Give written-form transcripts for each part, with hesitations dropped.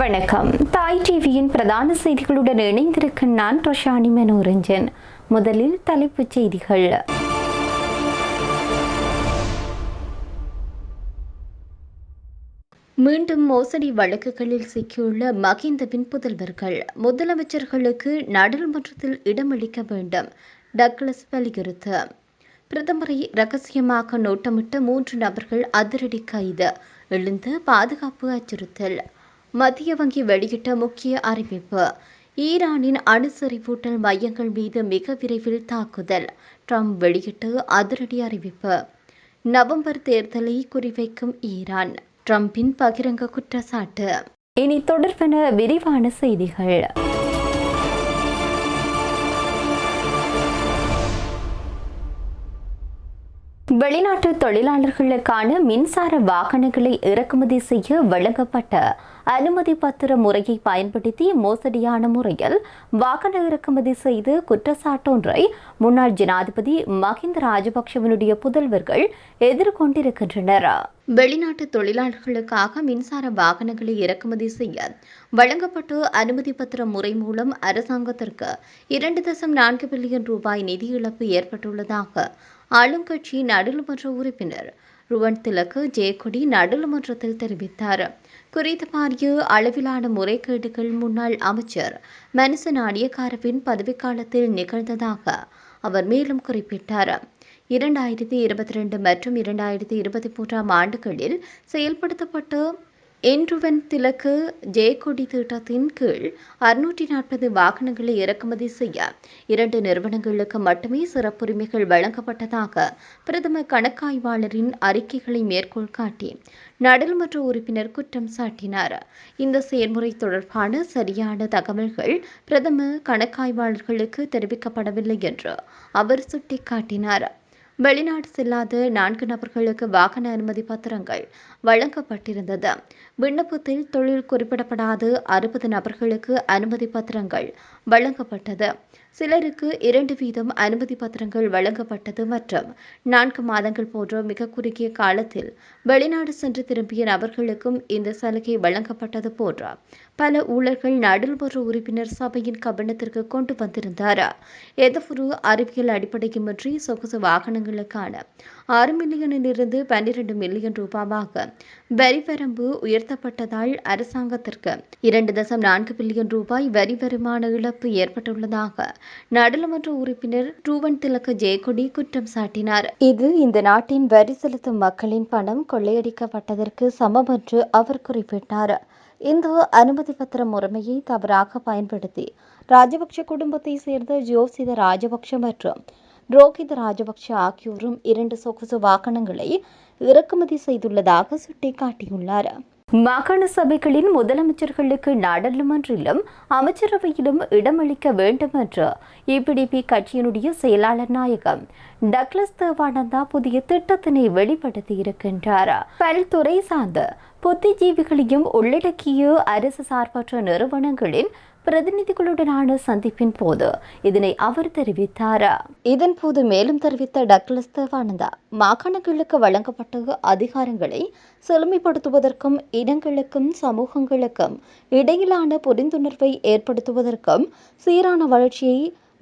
வணக்கம். தாய் டிவியின் பிரதான செய்திகளுடன் இணைந்திருக்கும் நான் ரோஷானி மனோரஞ்சன். முதலில் தலைப்புச் செய்திகள். மீண்டும் மோசடி வழக்குகளில் சிக்கியுள்ள மகிந்தவின் புதல்வர்கள் முதலமைச்சர்களுக்கு நாடாளுமன்றத்தில் இடமளிக்க வேண்டும். டக்ளஸ் வலியுறுத்து. பிரதமரை ரகசியமாக நோட்டமிட்ட 3 நபர்கள் அதிரடி கைது. எழுந்த பாதுகாப்பு அச்சுறுத்தல். மத்திய வங்கி வெளியிட்ட முக்கிய அறிவிப்பு. ஈரானின் அணு செறிவூட்டல் மையங்கள் மீது மிக விரைவில் தாக்குதல். ட்ரம்ப் வெளியிட்ட அதிரடி அறிவிப்பு. நவம்பர் தேர்தலை குறிவைக்கும் ஈரான். ட்ரம்பின் பகிரங்க குற்றச்சாட்டு. இனி தொடர்பான விரிவான செய்திகள். வெளிநாட்டு தொழிலாளர்களுக்கான மின்சார வாகனங்களை இறக்குமதி செய்ய வழங்கப்பட்ட அனுமதி பத்திர முறையை பயன்படுத்தி மோசடியான முறையில் வாகன இறக்குமதி செய்து குற்றச்சாட்டொன்றை முன்னாள் ஜனாதிபதி மஹிந்த ராஜபக்ஷவினுடைய புதல்வர்கள் எதிர்கொண்டிருக்கின்றனர். வெளிநாட்டு தொழிலாளர்களுக்காக மின்சார வாகனங்களை இறக்குமதி செய்ய வழங்கப்பட்ட அனுமதி பத்திர முறை மூலம் அரசாங்கத்திற்கு 2.4 பில்லியன் ரூபாய் நிதி இழப்பு ஏற்பட்டுள்ளதாக ஆளுங்கட்சி நாடாளுமன்ற உறுப்பினர் ருவன் திலக்கு ஜெயக்கொடி நாடாளுமன்றத்தில் தெரிவித்தார். குறித்த பாரிய அளவிலான முறைகேடுகள் முன்னாள் அமைச்சர் மனுச நாணயக்காரவின் பதவிக்காலத்தில் நிகழ்ந்ததாக அவர் மேலும் குறிப்பிட்டார். 2022 மற்றும் 2023 ஆண்டுகளில் செயல்படுத்தப்பட்ட ருவன் திலக்கு ஜெயக்கொடி திட்டத்தின் கீழ் 640 வாகனங்களை இறக்குமதி செய்ய 2 நிறுவனங்களுக்கு மட்டுமே சிறப்புரிமைகள் வழங்கப்பட்டதாக பிரதம கணக்காய்வாளரின் அறிக்கைகளை மேற்கோள் காட்டி நாடாளுமன்ற உறுப்பினர் குற்றம் சாட்டினார். இந்த செயல்முறை தொடர்பான சரியான தகவல்கள் பிரதம கணக்காய்வாளர்களுக்கு தெரிவிக்கப்படவில்லை என்று அவர் சுட்டிக்காட்டினார். வெளிநாடு செல்லாத 4 நபர்களுக்கு வாகன அனுமதி பத்திரங்கள் வழங்கப்பட்டிருந்தது. விண்ணப்பத்தில் தொழில் குறிப்பிடப்படாத 60 நபர்களுக்கு அனுமதி பத்திரங்கள் வழங்கப்பட்டது. சிலருக்கு 2 வீதம் அனுமதி பத்திரங்கள் வழங்கப்பட்டது மற்றும் 4 மாதங்கள் போன்ற மிக குறுகிய காலத்தில் வெளிநாடு சென்று திரும்பிய நபர்களுக்கும் இந்த சலுகை வழங்கப்பட்டது போன்ற பல ஊழல்கள் நாடாளுமன்ற உறுப்பினர் சபையின் கவனத்திற்கு கொண்டு வந்திருந்தார். எந்தவொரு அறிவியல் அடிப்படையுமின்றி சொகுசு வாகனங்களுக்கான 6 மில்லியனிலிருந்து 12 மில்லியன் ரூபாயாக வரி வரம்பு உயர்த்தப்பட்டதால் அரசாங்கத்திற்கு 2.4 பில்லியன் ரூபாய் வரி வருமான இழப்பு ஏற்பட்டுள்ளதாக நாடாளுமன்ற உறுப்பினர் ருவன் திலக்கு ஜெயக்கொடி குற்றம் சாட்டினார். இது இந்த நாட்டின் வரி செலுத்தும் மக்களின் பணம் கொள்ளையடிக்கப்பட்டதற்கு சமம் என்று அவர் குறிப்பிட்டார். இந்த அனுமதி பத்திர முறைமையை தவறாக பயன்படுத்தி ராஜபக்ஷ குடும்பத்தை சேர்ந்த ஜோசித ராஜபக்ஷ மற்றும் ரோஹித ராஜபக்ஷ ஆகியோரும் 2 சொகுசு வாகனங்களை இறக்குமதி செய்துள்ளதாக சுட்டிக்காட்டியுள்ளார். மாகாண சபைகளின் முதலமைச்சர்களுக்கு நாடாளுமன்றிலும் அமைச்சரவையிலும் இடமளிக்க வேண்டும் என்று EPDP கட்சியினுடைய செயலாளர் நாயகம் டக்ளஸ் தேவானந்தா புதிய திட்டத்தினை வெளிப்படுத்தியிருக்கின்றார். பல்துறை சார்ந்த புத்திஜீவிகளையும் உள்ளடக்கிய அரசு சார்பற்ற நிறுவனங்களின் பிரதிநிதிகளுடனான சந்திப்பின் போது இதனை அவர் தெரிவித்தார். இதன்போது மேலும் தெரிவித்த டக்ளஸ் தேவானந்தா மாகாணங்களுக்கு வழங்கப்பட்ட அதிகாரங்களை செழுமைப்படுத்துவதற்கும் இனங்களுக்கும் சமூகங்களுக்கும் இடையிலான புரிந்துணர்வை ஏற்படுத்துவதற்கும் சீரான வளர்ச்சியை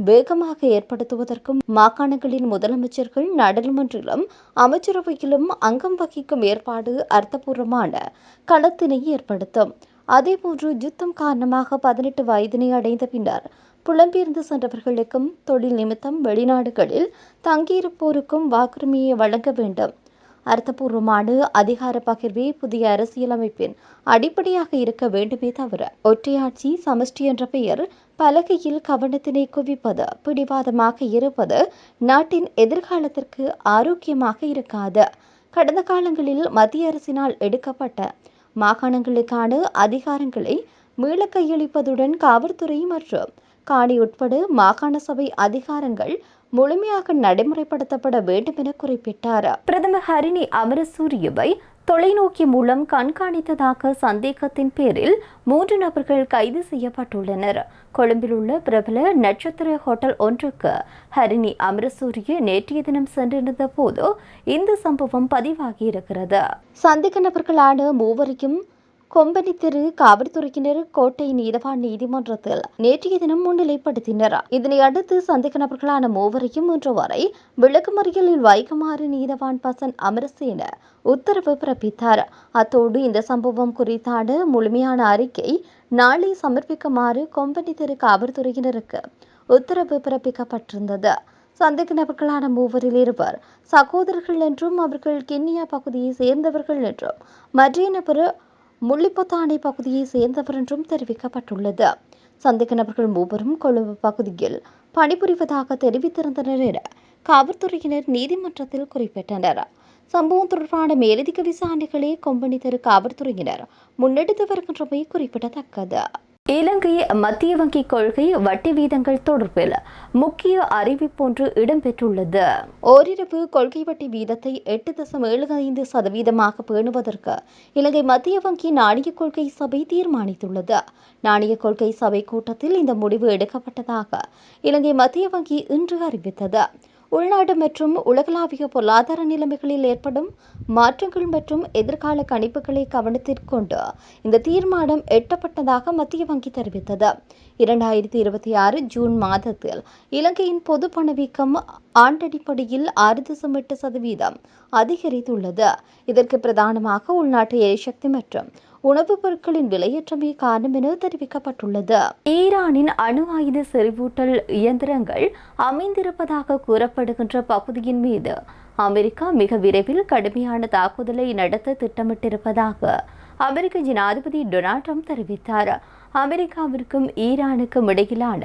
வேகமாக ஏற்படுத்துவதற்கும் மாகாணங்களின் முதலமைச்சர்கள் நாடாளுமன்றிலும் அமைச்சரவையிலும் அங்கம் வகிக்கும் ஏற்பாடு அர்த்தபூர்வமான களத்தினை ஏற்படுத்தும். அதேபோன்று யுத்தம் காரணமாக 18 வயதினை அடைந்த பின்னர் புலம்பெயர்ந்து சென்றவர்களுக்கும் தொழில் நிமித்தம் வெளிநாடுகளில் தங்கியிருப்போருக்கும் வாக்குரிமையை வழங்க வேண்டும். அர்த்தபூர்வமான அதிகார பகிர்வே புதிய அரசியலமைப்பின் அடிப்படையாக இருக்க வேண்டுமே தவிர ஒற்றையாட்சி சமஷ்டி என்ற பெயர் பலகையில் கவனத்தினை குவிப்பது பிடிவாதமாக இருப்பது நாட்டின் எதிர்காலத்திற்கு ஆரோக்கியமாக இருக்காது. கடந்த காலங்களில் மத்திய அரசினால் எடுக்கப்பட்ட மாகாணங்களுக்கான அதிகாரங்களை மீள கையளிப்பதுடன் காவல்துறை மற்றும் காணி உட்பட மாகாண சபை அதிகாரங்கள் முழுமையாக நடைமுறைப்படுத்தப்பட வேண்டும் என குறிப்பிட்டார். பிரதமர் ஹரிணி அமரசூரியவை தொலைநோக்கி மூலம் கண்காணித்ததாக சந்தேகத்தின் பேரில் 3 நபர்கள் கைது செய்யப்பட்டுள்ளனர். கொழும்பில் உள்ள பிரபல நட்சத்திர ஹோட்டல் ஒன்றுக்கு ஹரிணி அமரசூரிய நேற்றைய தினம் சென்றிருந்த போது இந்த சம்பவம் பதிவாகி இருக்கிறது. சந்தேக நபர்களான 3வரையும் கொம்பனி தெரு காவல்துறையினர் கோட்டை நீதவான் நீதிமன்றத்தில் நேற்றைய தினம் முன்னிலைப்படுத்தினர். இதனை அடுத்து சந்தேக நபர்களான மூவரையும் இன்று வரை விளக்குமறியலில் வைக்குமாறு நீதவான் பசன் அமரசேன உத்தரவு பிறப்பித்தார். அத்தோடு இந்த சம்பவம் குறித்தான முழுமையான அறிக்கை நாளை சமர்ப்பிக்குமாறு கொம்பனி தெரு காவல்துறையினருக்கு உத்தரவு பிறப்பிக்கப்பட்டிருந்தது. சந்தேக நபர்களான மூவரில் இருவர் சகோதரர்கள் என்றும் அவர்கள் கிண்ணியா பகுதியை சேர்ந்தவர்கள் என்றும் மற்ற நபர் முள்ளிப்பொத்தானை பகுதியை சேர்ந்தவர் என்றும் தெரிவிக்கப்பட்டுள்ளது. சந்தேக நபர்கள் மூவரும் கொழும்பு பகுதியில் பணிபுரிவதாக தெரிவித்திருந்தனர் என காவல்துறையினர் நீதிமன்றத்தில் குறிப்பிட்டனர். சம்பவம் தொடர்பான மேலதிக விசாரணைகளை கொம்பனி தெரு காவல்துறையினர் முன்னெடுத்து வருகின்றமை குறிப்பிடத்தக்கது. இலங்கை மத்திய வங்கி கொள்கை வட்டி வீதங்கள் தொடர்பில் முக்கிய அறிவிப்பொன்று இடம்பெற்றுள்ளது. ஓரிரவு கொள்கை வட்டி வீதத்தை 8.75% பேணுவதற்கு இலங்கை மத்திய வங்கி நாணய கொள்கை சபை தீர்மானித்துள்ளது. நாணய கொள்கை சபை கூட்டத்தில் இந்த முடிவு எடுக்கப்பட்டதாக இலங்கை மத்திய வங்கி இன்று அறிவித்தது. உள்நாடு மற்றும் உலகளாவிய பொருளாதார நிலைமைகளில் ஏற்படும் மாற்றங்கள் மற்றும் எதிர்கால கணிப்புகளை கவனத்திற்கொண்டு இந்த தீர்மானம் எட்டப்பட்டதாக மத்திய வங்கி தெரிவித்தது. 2026 ஜூன் மாதத்தில் இலங்கையின் பொது பணவீக்கம் ஆண்டடிப்படையில் 6.8% அதிகரித்துள்ளது. இதற்கு பிரதானமாக உள்நாட்டு எரிசக்தி மற்றும் உணவுப் பொருட்களின் விலையேற்றமே காரணம் என தெரிவிக்கப்பட்டுள்ளது. ஈரானின் அணு ஆயுத செறிவூட்டல் இயந்திரங்கள் அமைந்திருப்பதாக கூறப்படுகின்ற பகுதியின் மீது அமெரிக்கா மிக விரைவில் கடுமையான தாக்குதலை நடத்த திட்டமிட்டிருப்பதாக அமெரிக்க ஜனாதிபதி டொனால்ட் ட்ரம்ப் தெரிவித்தார். அமெரிக்காவிற்கும் ஈரானுக்கும் இடையிலான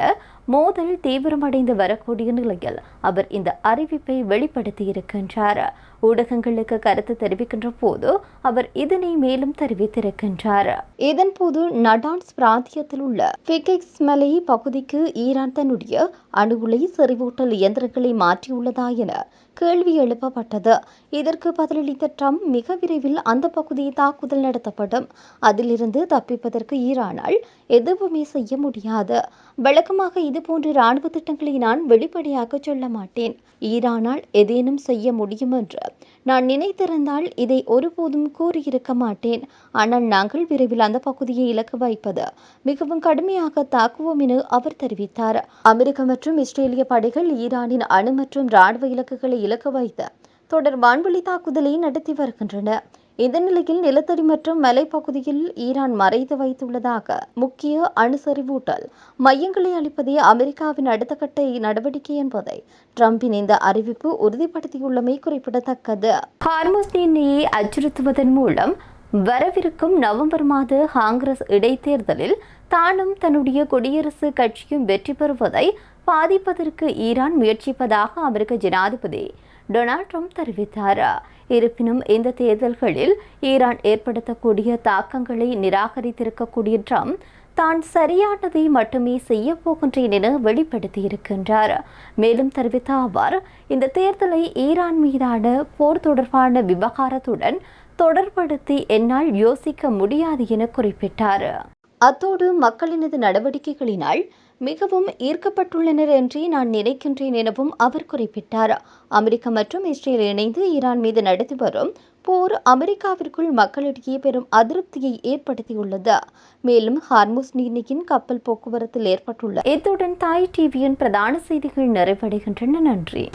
மோதல் தீவிரமடைந்து வரக்கூடிய நிலையில் அவர் இந்த அறிவிப்பை வெளிப்படுத்தியிருக்கின்றார். ஊடகங்களுக்கு கருத்து தெரிவிக்கின்ற போது அவர் இதனை மேலும் தெரிவித்திருக்கின்றார். இதன்போது நடான்ஸ் பிராந்தியத்தில் உள்ள பிகெக்ஸ் மலை பகுதிக்கு ஈரான் தன்னுடைய அணு உலை செறிவூட்டல் இயந்திரங்களை மாற்றியுள்ளதா என கேள்வி எழுப்பப்பட்டது. இதற்கு பதிலளித்த ட்ரம்ப் மிக விரைவில் அந்த பகுதியை தாக்குதல் நடத்தப்படும், அதிலிருந்து தப்பிப்பதற்கு ஈரானால் எதுவுமே செய்ய முடியாது. வழக்கமாக இதுபோன்ற இராணுவ திட்டங்களை நான் வெளிப்படையாக சொல்ல மாட்டேன். ஈரானால் ஏதேனும் செய்ய முடியும் என்று நான் நினைத்திருந்தால் இதை ஒருபோதும் கூறியிருக்க மாட்டேன். ஆனால் நாங்கள் விரைவில் அந்த பகுதியை இலக்கு வைப்பது மிகவும் கடுமையாக தாக்குவோம் என அவர் தெரிவித்தார். அமெரிக்க மற்றும் இஸ்ரேலிய படைகள் ஈரானின் அணு மற்றும் இராணுவ இலக்குகளை இலக்கு வைத்து தொடர் வான்வழி தாக்குதலை நடத்தி வருகின்றன. இந்த நிலையில் நிலத்தடி மற்றும் மலைப்பகுதியில் ஈரான் மறைத்து வைத்துள்ளதாக முக்கிய அணுசெறிவூட்டல் மையங்களை அளிப்பதே அமெரிக்காவின் அடுத்த கட்ட நடவடிக்கை என்பதை ட்ரம்பின் இந்த அறிவிப்பு உறுதிப்படுத்தியுள்ளமை குறிப்பிடத்தக்கது. ஹார்முஸ் நீரிணையை அச்சுறுத்துவதன் மூலம் வரவிருக்கும் நவம்பர் மாத காங்கிரஸ் இடைத்தேர்தலில் தானும் தன்னுடைய குடியரசு கட்சியும் வெற்றி பெறுவதை பாதிப்பதற்கு ஈரான் முயற்சிப்பதாக அமெரிக்க ஜனாதிபதி டொனால்ட் ட்ரம்ப் தெரிவித்தார். இருப்பினும் இந்த தேர்தல்களில் ஈரான் ஏற்படுத்தக்கூடிய தாக்கங்களை நிராகரித்திருக்கக்கூடிய ட்ரம்ப் தான் சரியானதை மட்டுமே செய்ய போகின்றேன் என வெளிப்படுத்தியிருக்கின்றார். மேலும் தெரிவித்த அவர் இந்த தேர்தலை ஈரான் மீதான போர் தொடர்பான விவகாரத்துடன் தொடர்படுத்தி என்னால் யோசிக்க முடியாது என குறிப்பிட்டார். அத்தோடு மக்களினது நடவடிக்கைகளினால் மிகவும் ஈர்க்கப்பட்டுள்ளனர் என்றே நான் நினைக்கின்றேன் எனவும் அவர் குறிப்பிட்டார். அமெரிக்கா மற்றும் இஸ்ரேல் இணைந்து ஈரான் மீது நடத்தி வரும் போர் அமெரிக்காவிற்குள் மக்களிடையே பெரும் அதிருப்தியை ஏற்படுத்தியுள்ளது. மேலும் ஹார்முஸ் நீரிணையின் கப்பல் போக்குவரத்தில் ஏற்பட்டுள்ள இத்துடன் தாய் டிவியின் பிரதான செய்திகள் நிறைவடைகின்றன. நன்றி.